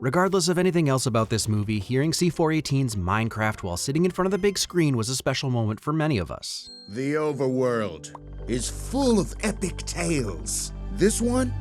Regardless of anything else about this movie, hearing C418's Minecraft while sitting in front of the big screen was a special moment for many of us. The overworld is full of epic tales. This one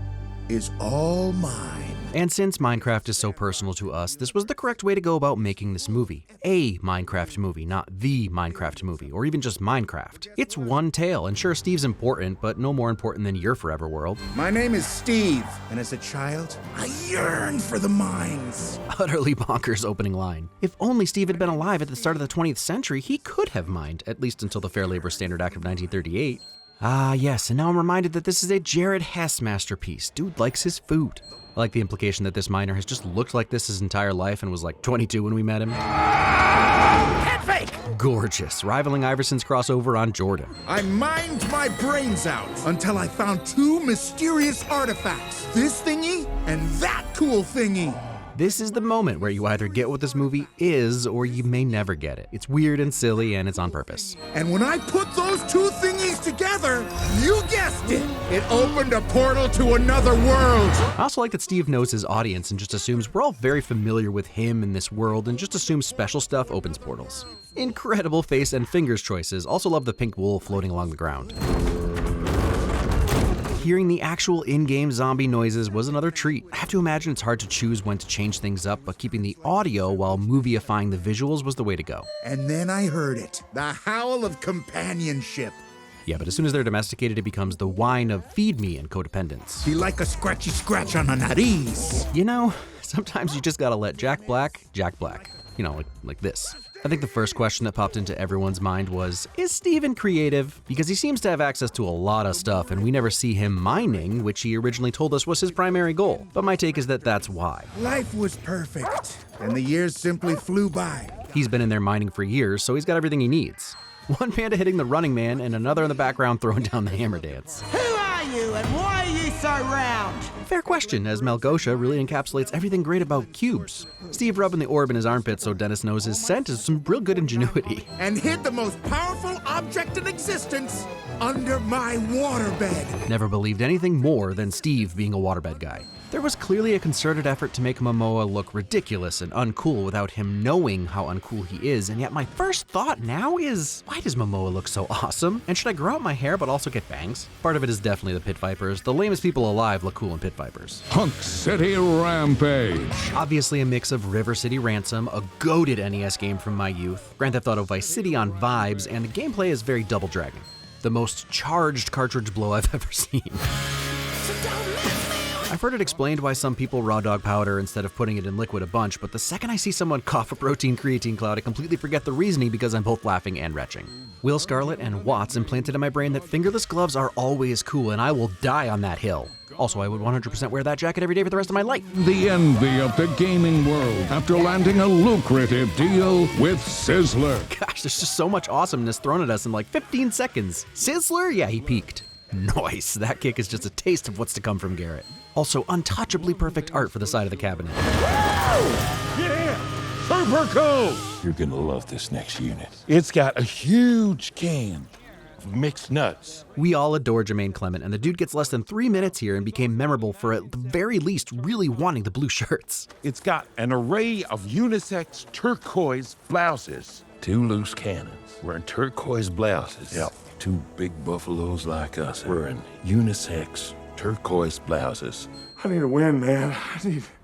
is all mine. And since Minecraft is so personal to us, this was the correct way to go about making this movie. A Minecraft movie, not the Minecraft movie, or even just Minecraft. It's one tale, and sure, Steve's important, but no more important than your forever world. My name is Steve, and as a child, I yearned for the mines. Utterly bonkers opening line. If only Steve had been alive at the start of the 20th century, he could have mined, at least until the Fair Labor Standard Act of 1938. Ah, yes, and now I'm reminded that this is a Jared Hess masterpiece. Dude likes his food. I like the implication that this miner has just looked like this his entire life and was like 22 when we met him. Head fake! Gorgeous, rivaling Iverson's crossover on Jordan. I mined my brains out until I found two mysterious artifacts. This thingy and that cool thingy. This is the moment where you either get what this movie is or you may never get it. It's weird and silly and it's on purpose. And when I put those two thingies together, you guessed it, it opened a portal to another world. I also like that Steve knows his audience and just assumes we're all very familiar with him in this world and just assumes special stuff opens portals. Incredible face and fingers choices. Also love the pink wool floating along the ground. Hearing the actual in-game zombie noises was another treat. I have to imagine it's hard to choose when to change things up, but keeping the audio while movieifying the visuals was the way to go. And then I heard it, the howl of companionship. Yeah, but as soon as they're domesticated, it becomes the whine of feed me and codependence. Be like a scratchy scratch on a nariz. You know, sometimes you just gotta let Jack Black. You know, like this. I think the first question that popped into everyone's mind was, is Steven creative? Because he seems to have access to a lot of stuff and we never see him mining, which he originally told us was his primary goal. But my take is that that's why. Life was perfect, and the years simply flew by. He's been in there mining for years, so he's got everything he needs. One panda hitting the Running Man and another in the background throwing down the hammer dance. Who are you and why are you so round? Fair question, as Malgosha really encapsulates everything great about cubes. Steve rubbing the orb in his armpit so Dennis knows his scent is some real good ingenuity. And hid the most powerful object in existence under my waterbed. Never believed anything more than Steve being a waterbed guy. There was clearly a concerted effort to make Momoa look ridiculous and uncool without him knowing how uncool he is, and yet my first thought now is, why does Momoa look so awesome? And should I grow out my hair but also get bangs? Part of it is definitely the Pit Vipers. The lamest people alive look cool in Pit Vipers. Hunk City Rampage. Obviously a mix of River City Ransom, a goated NES game from my youth, Grand Theft Auto Vice City on vibes, and the gameplay is very Double Dragon. The most charged cartridge blow I've ever seen. I've heard it explained why some people raw dog powder instead of putting it in liquid a bunch, but the second I see someone cough a protein creatine cloud, I completely forget the reasoning because I'm both laughing and retching. Will Scarlet and Watts implanted in my brain that fingerless gloves are always cool and I will die on that hill. Also, I would 100% wear that jacket every day for the rest of my life. The envy of the gaming world after landing a lucrative deal with Sizzler. Gosh, there's just so much awesomeness thrown at us in like 15 seconds. Sizzler? Yeah, he peaked. Nice, that kick is just a taste of what's to come from Garrett. Also, untouchably perfect art for the side of the cabinet. Yeah! Super cool! You're gonna love this next unit. It's got a huge can of mixed nuts. We all adore Jermaine Clement, and the dude gets less than 3 minutes here and became memorable for at the very least really wanting the blue shirts. It's got an array of unisex turquoise blouses. 2 loose cannons wearing turquoise blouses. Yep. 2 big buffaloes like us wearing unisex turquoise blouses. I need a win, man.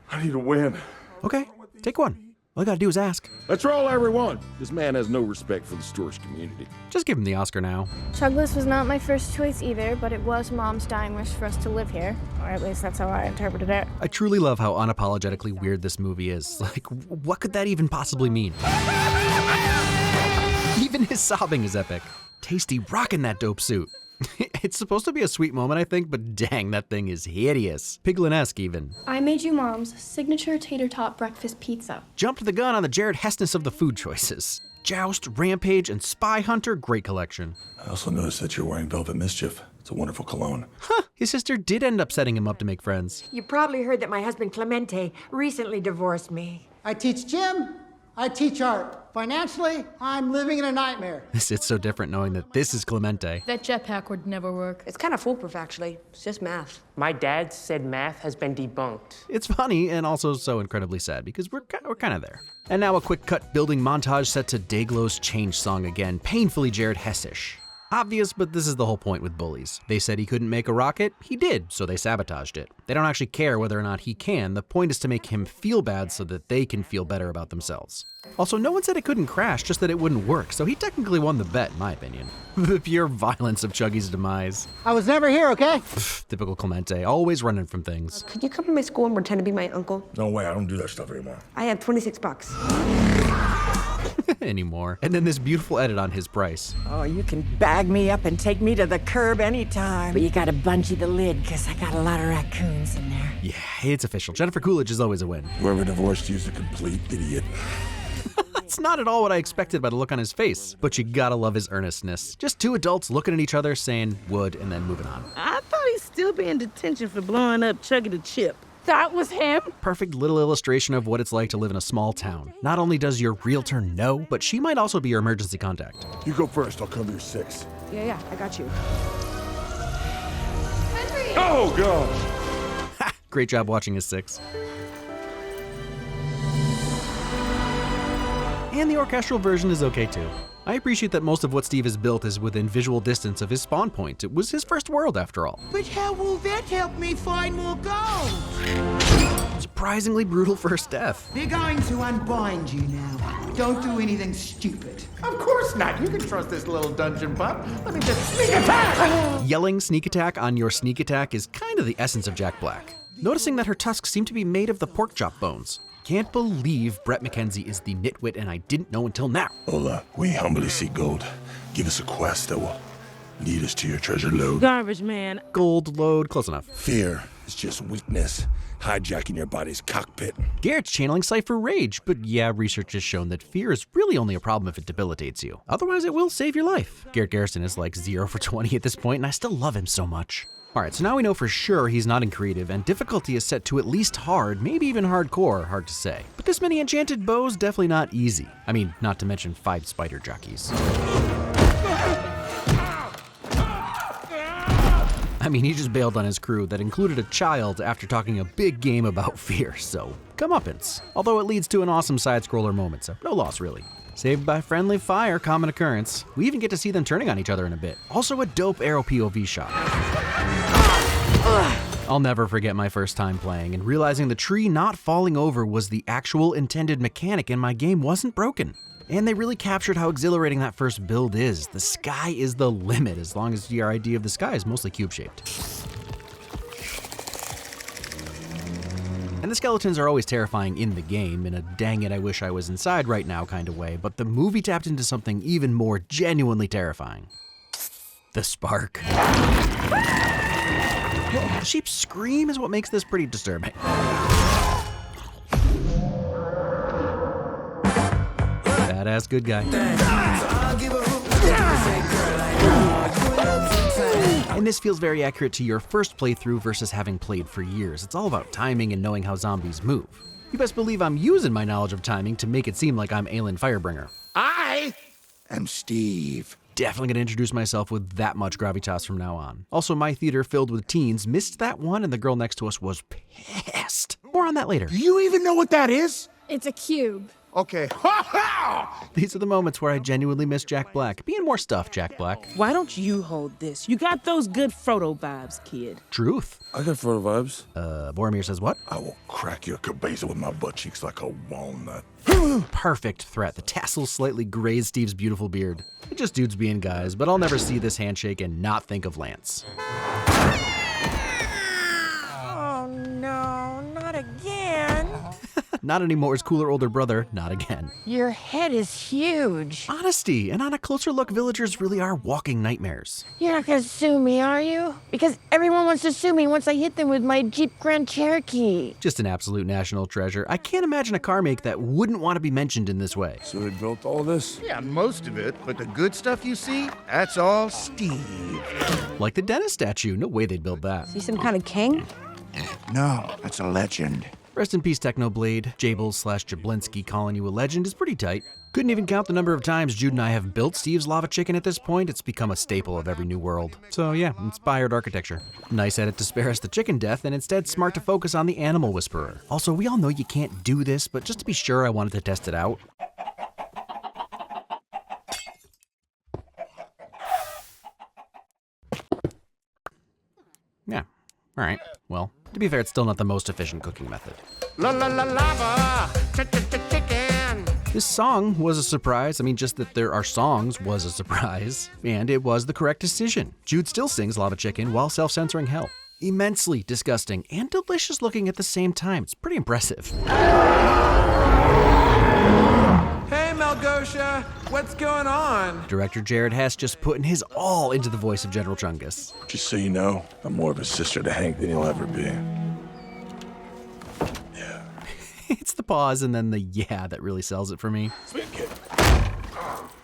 I need a win. Okay, take one. All you gotta do is ask. Let's roll, everyone. This man has no respect for the storage community. Just give him the Oscar now. Chungus was not my first choice either, but it was Mom's dying wish for us to live here. Or at least that's how I interpreted it. I truly love how unapologetically weird this movie is. Like, what could that even possibly mean? Even his sobbing is epic. Tasty rocking that dope suit. It's supposed to be a sweet moment, I think, but dang, that thing is hideous. Piglin-esque, even. I made you Mom's signature tater tot breakfast pizza. Jumped the gun on the Jared Hessness of the food choices. Joust, Rampage, and Spy Hunter, great collection. I also noticed that you're wearing Velvet Mischief. It's a wonderful cologne. Huh, his sister did end up setting him up to make friends. You probably heard that my husband Clemente recently divorced me. I teach gym. I teach art. Financially, I'm living in a nightmare. It's so different knowing that this is Clemente. That jetpack would never work. It's kind of foolproof, actually. It's just math. My dad said math has been debunked. It's funny and also so incredibly sad because we're kind of there. And now a quick cut building montage set to Dayglow's Change song again, painfully Jared Hessish. Obvious, but this is the whole point with bullies. They said he couldn't make a rocket, he did, so they sabotaged it. They don't actually care whether or not he can, the point is to make him feel bad so that they can feel better about themselves. Also, no one said it couldn't crash, just that it wouldn't work, so he technically won the bet, in my opinion. The pure violence of Chuggy's demise. I was never here, okay? Typical Clemente, always running from things. Could you come to my school and pretend to be my uncle? No way, I don't do that stuff anymore. I have 26 bucks. Anymore. And then this beautiful edit on his price. Oh, you can bag me up and take me to the curb anytime. But you gotta bungee the lid, because I got a lot of raccoons in there. Yeah, it's official. Jennifer Coolidge is always a win. Whoever divorced you is a complete idiot. That's not at all what I expected by the look on his face, but you gotta love his earnestness. Just two adults looking at each other, saying would, and then moving on. I thought he'd still be in detention for blowing up Chuggy the Chip. That was him? Perfect little illustration of what it's like to live in a small town. Not only does your realtor know, but she might also be your emergency contact. You go first, I'll cover your 6. Yeah, I got you. Oh, gosh! Great job watching his 6. And the orchestral version is okay too. I appreciate that most of what Steve has built is within visual distance of his spawn point. It was his first world after all. But how will that help me find more gold? Surprisingly brutal first death. They're going to unbind you now. Don't do anything stupid. Of course not. You can trust this little dungeon pup. Let me just sneak attack! Yelling sneak attack on your sneak attack is kind of the essence of Jack Black. Noticing that her tusks seem to be made of the pork chop bones. Can't believe Brett McKenzie is the nitwit and I didn't know until now. Hola, we humbly seek gold. Give us a quest that will lead us to your treasure lode. Garbage man. Gold load, close enough. Fear is just weakness, hijacking your body's cockpit. Garrett's channeling Cypher Rage, but yeah, research has shown that fear is really only a problem if it debilitates you. Otherwise, it will save your life. Garrett Garrison is like 0 for 20 at this point, and I still love him so much. Alright, so now we know for sure he's not in creative, and difficulty is set to at least hard, maybe even hardcore, hard to say. But this many enchanted bows, definitely not easy. I mean, not to mention 5 spider jockeys. I mean, he just bailed on his crew that included a child after talking a big game about fear, so comeuppance. Although it leads to an awesome side-scroller moment, so no loss really. Saved by friendly fire, common occurrence. We even get to see them turning on each other in a bit. Also a dope arrow POV shot. I'll never forget my first time playing and realizing the tree not falling over was the actual intended mechanic and my game wasn't broken. And they really captured how exhilarating that first build is. The sky is the limit as long as your idea of the sky is mostly cube-shaped. And the skeletons are always terrifying in the game, in a dang it I wish I was inside right now kind of way, but the movie tapped into something even more genuinely terrifying. The spark. The sheep's scream is what makes this pretty disturbing. Badass good guy. And this feels very accurate to your first playthrough versus having played for years. It's all about timing and knowing how zombies move. You best believe I'm using my knowledge of timing to make it seem like I'm Aelin Firebringer. I am Steve. Definitely gonna introduce myself with that much gravitas from now on. Also, my theater filled with teens missed that one and the girl next to us was pissed. More on that later. Do you even know what that is? It's a cube. Okay. These are the moments where I genuinely miss Jack Black. Be in more stuff, Jack Black. Why don't you hold this? You got those good Frodo vibes, kid. Truth. I got Frodo vibes. Boromir says what? I will crack your cabeza with my butt cheeks like a walnut. Perfect threat. The tassels slightly graze Steve's beautiful beard. It's just dudes being guys, but I'll never see this handshake and not think of Lance. Oh no, not again. Not anymore's cooler older brother, not again. Your head is huge. Honesty, and on a closer look, villagers really are walking nightmares. You're not gonna sue me, are you? Because everyone wants to sue me once I hit them with my Jeep Grand Cherokee. Just an absolute national treasure. I can't imagine a car make that wouldn't want to be mentioned in this way. So they built all this? Yeah, most of it, but the good stuff you see, that's all Steve. Like the Dennis statue, no way they'd build that. Is he some kind of king? No, that's a legend. Rest in peace, Technoblade. Jabel/Jablinski calling you a legend is pretty tight. Couldn't even count the number of times Jude and I have built Steve's lava chicken at this point. It's become a staple of every new world. So yeah, inspired architecture. Nice edit to spare us the chicken death, and instead smart to focus on the animal whisperer. Also, we all know you can't do this, but just to be sure, I wanted to test it out. Yeah, alright. Well, to be fair, it's still not the most efficient cooking method. Lava, chicken. This song was a surprise. I mean, just that there are songs was a surprise. And it was the correct decision. Jude still sings Lava Chicken while self-censoring hell. Immensely disgusting and delicious looking at the same time. It's pretty impressive. Hey, Malgosha, what's going on? Director Jared Hess just putting his all into the voice of General Chungus. Just so you know, I'm more of a sister to Hank than you'll ever be. It's the pause and then the yeah that really sells it for me. Spin kick.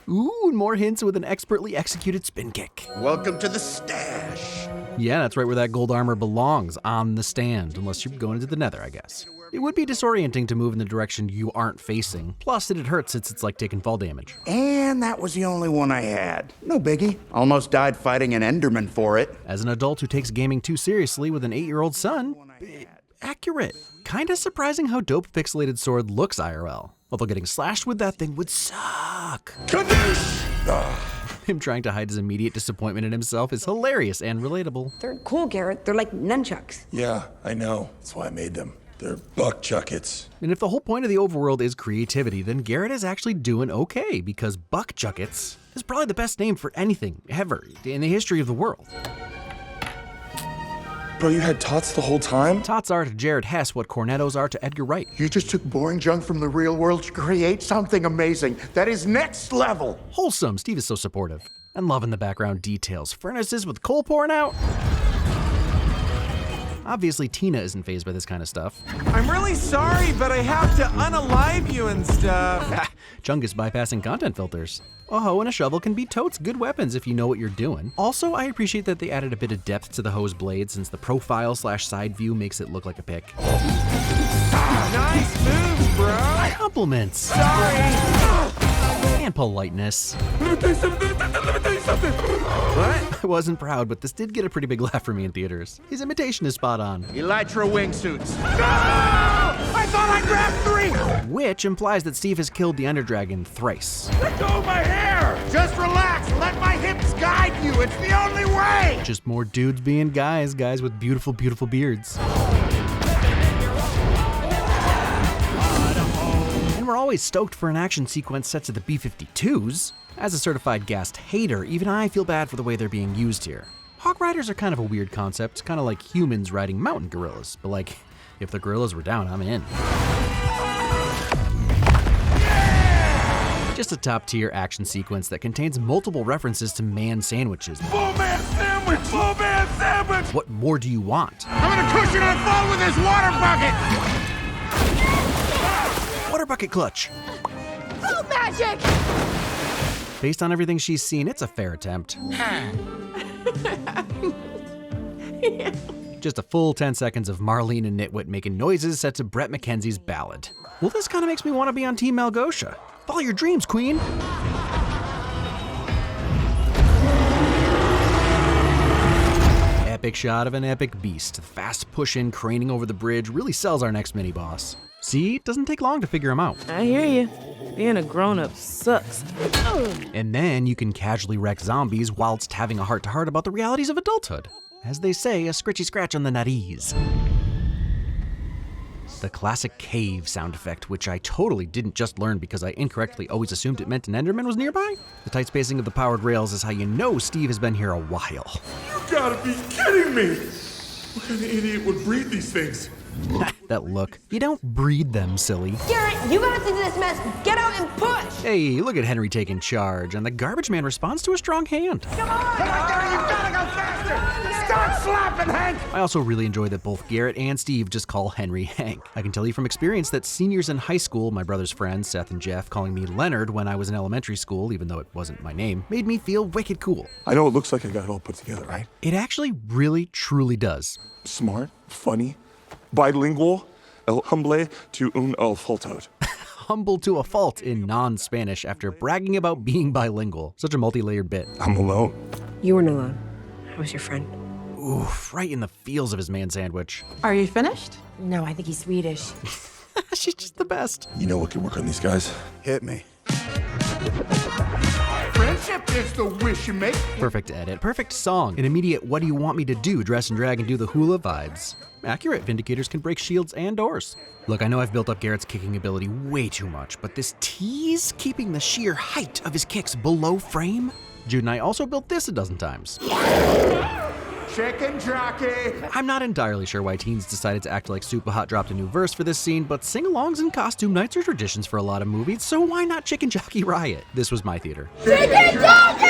Ooh, and more hints with an expertly executed spin kick. Welcome to the stash. Yeah, that's right where that gold armor belongs, on the stand, unless you're going into the nether, I guess. It would be disorienting to move in the direction you aren't facing, plus it'd hurt since it's like taking fall damage. And that was the only one I had. No biggie. Almost died fighting an Enderman for it. As an adult who takes gaming too seriously with an 8-year-old son, accurate. Kinda surprising how dope pixelated sword looks IRL. Although getting slashed with that thing would suck. Him trying to hide his immediate disappointment in himself is hilarious and relatable. They're cool, Garrett. They're like nunchucks. Yeah, I know. That's why I made them. They're buck chuckets. And if the whole point of the overworld is creativity, then Garrett is actually doing okay, because buck chuckets is probably the best name for anything ever in the history of the world. Bro, you had tots the whole time? Tots are to Jared Hess what cornettos are to Edgar Wright. You just took boring junk from the real world to create something amazing. That is next level. Wholesome, Steve is so supportive. And loving the background details. Furnaces with coal pouring out. Obviously, Tina isn't fazed by this kind of stuff. I'm really sorry, but I have to unalive you and stuff. Chungus bypassing content filters. A hoe and a shovel can be totes good weapons if you know what you're doing. Also, I appreciate that they added a bit of depth to the hoe's blade since the profile/side view makes it look like a pick. Nice moves, bro. Compliments. Sorry. And politeness. Let me tell you something. What? I wasn't proud, but this did get a pretty big laugh from me in theaters. His imitation is spot on. Elytra wingsuits. No! I thought I grabbed 3! Which implies that Steve has killed the Underdragon thrice. Let go of my hair! Just relax. Let my hips guide you. It's the only way! Just more dudes being guys with beautiful, beautiful beards. And we're always stoked for an action sequence set to the B-52s. As a certified gassed hater, even I feel bad for the way they're being used here. Hog riders are kind of a weird concept, kind of like humans riding mountain gorillas, but like, if the gorillas were down, I'm in. Just a top-tier action sequence that contains multiple references to man sandwiches. Full man sandwich! Full man sandwich! What more do you want? I'm gonna cushion and fall with this water bucket! Water bucket clutch! Oh, magic! Based on everything she's seen, it's a fair attempt. Just a full 10 seconds of Marlene and Nitwit making noises set to Brett McKenzie's ballad. Well, this kind of makes me want to be on Team Malgosha. Follow your dreams, queen! Epic shot of an epic beast. The fast push-in craning over the bridge really sells our next mini-boss. See, it doesn't take long to figure him out. I hear you. Being a grown-up sucks. And then you can casually wreck zombies whilst having a heart-to-heart about the realities of adulthood. As they say, a scritchy scratch on the nariz. The classic cave sound effect, which I totally didn't just learn because I incorrectly always assumed it meant an Enderman was nearby. The tight spacing of the powered rails is how you know Steve has been here a while. You gotta be kidding me! What kind of idiot would breed these things? That look. You don't breed them, silly. Garrett, you got into this mess. Get out and push! Hey, look at Henry taking charge, and the garbage man responds to a strong hand. Come on! Come on, Garrett, you gotta go faster! Start slapping, Hank! I also really enjoy that both Garrett and Steve just call Henry Hank. I can tell you from experience that seniors in high school, my brother's friends, Seth and Jeff, calling me Leonard when I was in elementary school, even though it wasn't my name, made me feel wicked cool. I know it looks like I got it all put together, right? It actually really, truly does. Smart, funny, bilingual, el humble to un el faultot. Humble to a fault in non-Spanish after bragging about being bilingual. Such a multi-layered bit. I'm alone. You weren't alone. I was your friend. Oof, right in the feels of his man sandwich. Are you finished? No, I think he's Swedish. She's just the best. You know what can work on these guys? Hit me. Friendship is the wish you make. Perfect edit, perfect song, an immediate what do you want me to do, dress and drag and do the hula vibes. Accurate, Vindicators can break shields and doors. Look, I know I've built up Garrett's kicking ability way too much, but this tease keeping the sheer height of his kicks below frame? Jude and I also built this a dozen times. Chicken jockey. I'm not entirely sure why teens decided to act like Super Hot dropped a new verse for this scene, but sing-alongs and costume nights are traditions for a lot of movies, so why not Chicken Jockey Riot? This was my theater. Chicken jockey!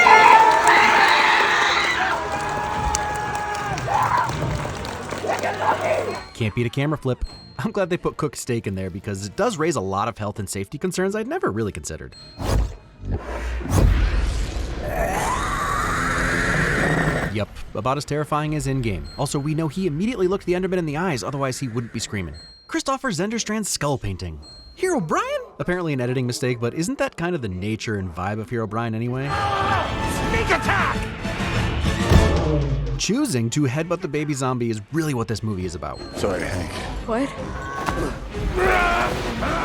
Can't beat a camera flip. I'm glad they put cooked steak in there because it does raise a lot of health and safety concerns I'd never really considered. Yep, about as terrifying as in-game. Also, we know he immediately looked the Enderman in the eyes, otherwise he wouldn't be screaming. Christopher Zenderstrand's skull painting. Hero Brian? Apparently an editing mistake, but isn't that kind of the nature and vibe of Hero Brian anyway? Sneak attack! Choosing to headbutt the baby zombie is really what this movie is about. Sorry, Hank. What?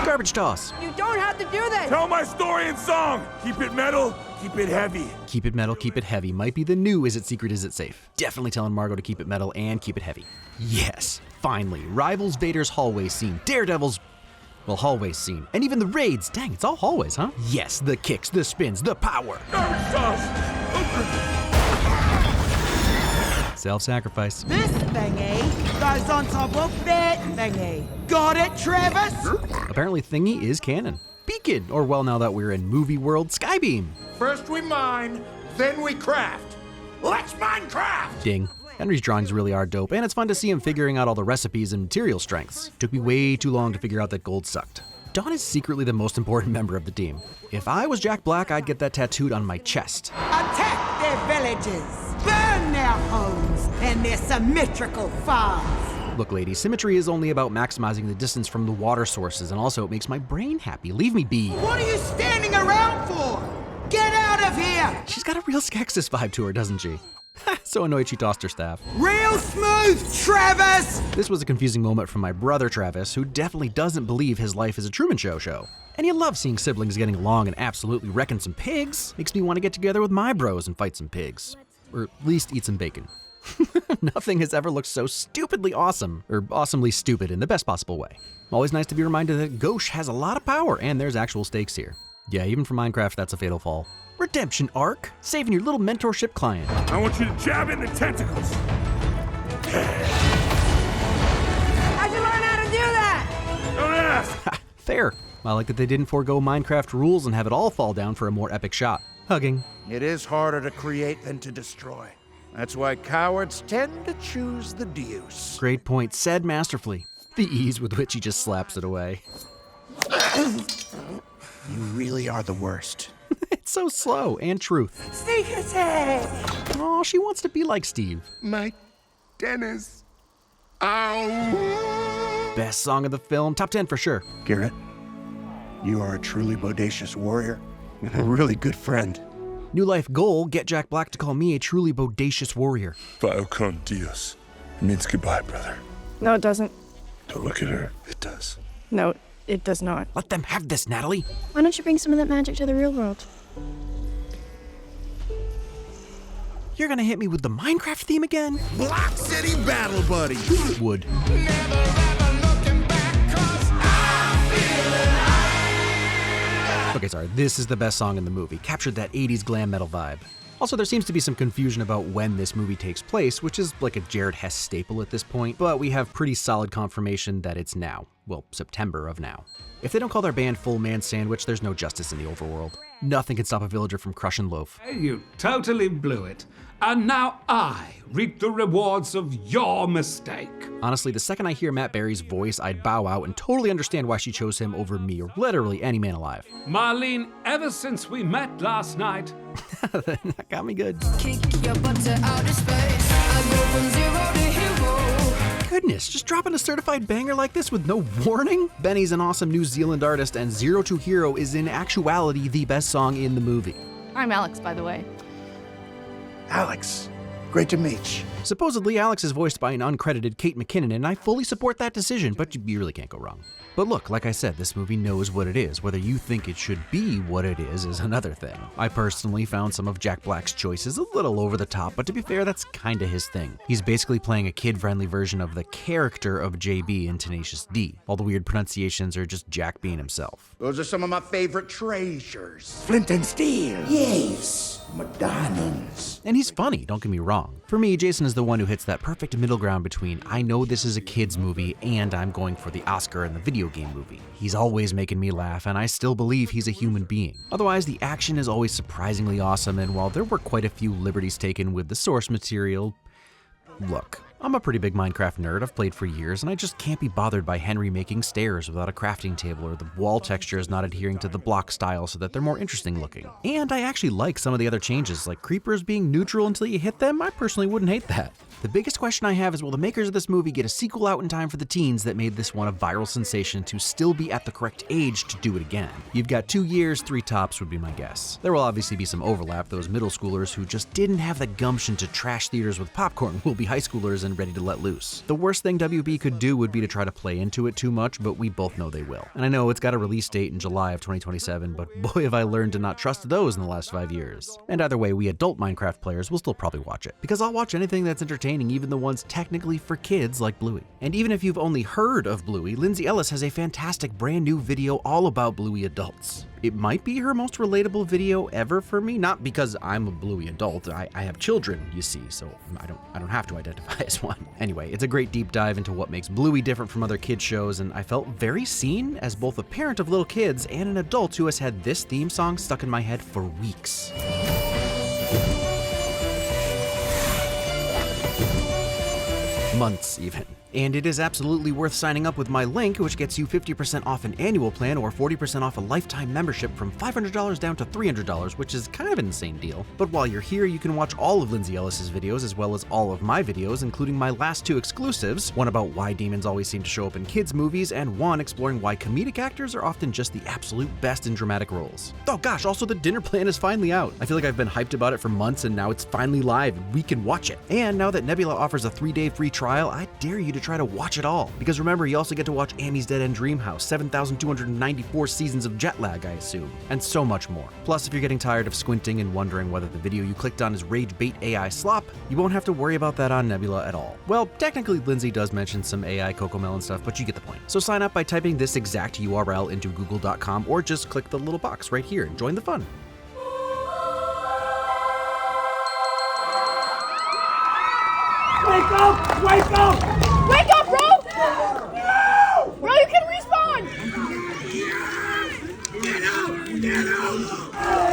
Garbage toss. You don't have to do this! Tell my story in song! Keep it metal, keep it heavy. Keep it metal, keep it heavy might be the new is it secret, is it safe. Definitely telling Margot to keep it metal and keep it heavy. Yes, finally, Rivals Vader's hallway scene, Daredevil's, well, hallway scene, and even the raids. Dang, it's all hallways, huh? Yes, the kicks, the spins, the power. Garbage toss! Self-sacrifice. This thingy goes on top of that thingy. Got it, Travis? Apparently Thingy is canon. Beacon, or well, now that we're in movie world, Skybeam. First we mine, then we craft. Let's Minecraft! Ding. Henry's drawings really are dope, and it's fun to see him figuring out all the recipes and material strengths. Took me way too long to figure out that gold sucked. Dawn is secretly the most important member of the team. If I was Jack Black, I'd get that tattooed on my chest. Attack their villages, burn their homes and their symmetrical farms. Look, ladies, symmetry is only about maximizing the distance from the water sources, and also it makes my brain happy. Leave me be. What are you standing around for? Get out of here! She's got a real Skeksis vibe to her, doesn't she? So annoyed she tossed her staff. Real smooth, Travis! This was a confusing moment from my brother Travis, who definitely doesn't believe his life is a Truman Show. And you love seeing siblings getting along and absolutely wrecking some pigs. Makes me want to get together with my bros and fight some pigs. Or at least eat some bacon. Nothing has ever looked so stupidly awesome, or awesomely stupid in the best possible way. Always nice to be reminded that Gauche has a lot of power and there's actual stakes here. Yeah, even for Minecraft, that's a fatal fall. Redemption arc, saving your little mentorship client. I want you to jab in the tentacles. How'd you learn how to do that? Don't ask. Fair. I like that they didn't forego Minecraft rules and have it all fall down for a more epic shot. Hugging. It is harder to create than to destroy. That's why cowards tend to choose the deuce. Great point, said masterfully. The ease with which he just slaps it away. You really are the worst. It's so slow and truth. Sneak attack! Oh, she wants to be like Steve. My Dennis. Ow. Best song of the film, top 10 for sure. Garrett, you are a truly bodacious warrior and a really good friend. New life goal, get Jack Black to call me a truly bodacious warrior. Vio con Dios. It means goodbye, brother. No, it doesn't. Don't look at her. It does. No, it does not. Let them have this, Natalie. Why don't you bring some of that magic to the real world? You're gonna hit me with the Minecraft theme again? Block City Battle Buddy. Would. Okay, sorry, this is the best song in the movie. Captured that 80s glam metal vibe. Also, there seems to be some confusion about when this movie takes place, which is like a Jared Hess staple at this point, but we have pretty solid confirmation that it's now. Well, September of now. If they don't call their band Full Man Sandwich, there's no justice in the overworld. Nothing can stop a villager from crushing loaf. You totally blew it. And now I reap the rewards of your mistake. Honestly, the second I hear Matt Berry's voice, I'd bow out and totally understand why she chose him over me or literally any man alive. Marlene, ever since we met last night. That got me good. Kick your butt to outer space. I go from zero to hero. goodness, just dropping a certified banger like this with no warning? Benny's an awesome New Zealand artist, and Zero to Hero is in actuality the best song in the movie. I'm Alex, by the way. Alex, great to meet you. Supposedly, Alex is voiced by an uncredited Kate McKinnon, and I fully support that decision, but you really can't go wrong. But look, like I said, this movie knows what it is. Whether you think it should be what it is another thing. I personally found some of Jack Black's choices a little over the top, but to be fair, that's kinda his thing. He's basically playing a kid-friendly version of the character of JB in Tenacious D. All the weird pronunciations are just Jack being himself. Those are some of my favorite treasures. Flint and steel. Yes, Madonnans. And he's funny, don't get me wrong. For me, Jason is the one who hits that perfect middle ground between I know this is a kid's movie and I'm going for the Oscar in the video game movie. He's always making me laugh, and I still believe he's a human being. Otherwise, the action is always surprisingly awesome, and while there were quite a few liberties taken with the source material, look, I'm a pretty big Minecraft nerd. I've played for years, and I just can't be bothered by Henry making stairs without a crafting table or the wall textures not adhering to the block style so that they're more interesting looking. And I actually like some of the other changes, like creepers being neutral until you hit them. I personally wouldn't hate that. The biggest question I have is, will the makers of this movie get a sequel out in time for the teens that made this one a viral sensation to still be at the correct age to do it again? You've got 2 years, 3 tops would be my guess. There will obviously be some overlap. Those middle schoolers who just didn't have the gumption to trash theaters with popcorn will be high schoolers and ready to let loose. The worst thing WB could do would be to try to play into it too much, but we both know they will. And I know it's got a release date in July of 2027, but boy have I learned to not trust those in the last 5 years. And either way, we adult Minecraft players will still probably watch it, because I'll watch anything that's entertaining, even the ones technically for kids like Bluey. And even if you've only heard of Bluey, Lindsay Ellis has a fantastic brand new video all about Bluey adults. It might be her most relatable video ever for me, not because I'm a Bluey adult. I have children, you see, so I don't have to identify as one. Anyway, it's a great deep dive into what makes Bluey different from other kids shows, and I felt very seen as both a parent of little kids and an adult who has had this theme song stuck in my head for weeks. Months even. And it is absolutely worth signing up with my link, which gets you 50% off an annual plan or 40% off a lifetime membership from $500 down to $300, which is kind of an insane deal. But while you're here, you can watch all of Lindsay Ellis's videos as well as all of my videos, including my last 2 exclusives, one about why demons always seem to show up in kids' movies, and one exploring why comedic actors are often just the absolute best in dramatic roles. Oh gosh, also the dinner plan is finally out. I feel like I've been hyped about it for months, and now it's finally live and we can watch it. And now that Nebula offers a 3-day free trial, I dare you to try to watch it all. Because remember, you also get to watch Amy's Dead End Dreamhouse, 7,294 seasons of jet lag, I assume, and so much more. Plus, if you're getting tired of squinting and wondering whether the video you clicked on is rage bait AI slop, you won't have to worry about that on Nebula at all. Well, technically Lindsay does mention some AI Cocomelon stuff, but you get the point. So sign up by typing this exact URL into google.com or just click the little box right here and join the fun. Wake up! Wake up! Wake up, bro! No! Bro, you can respawn! Get out! Get out!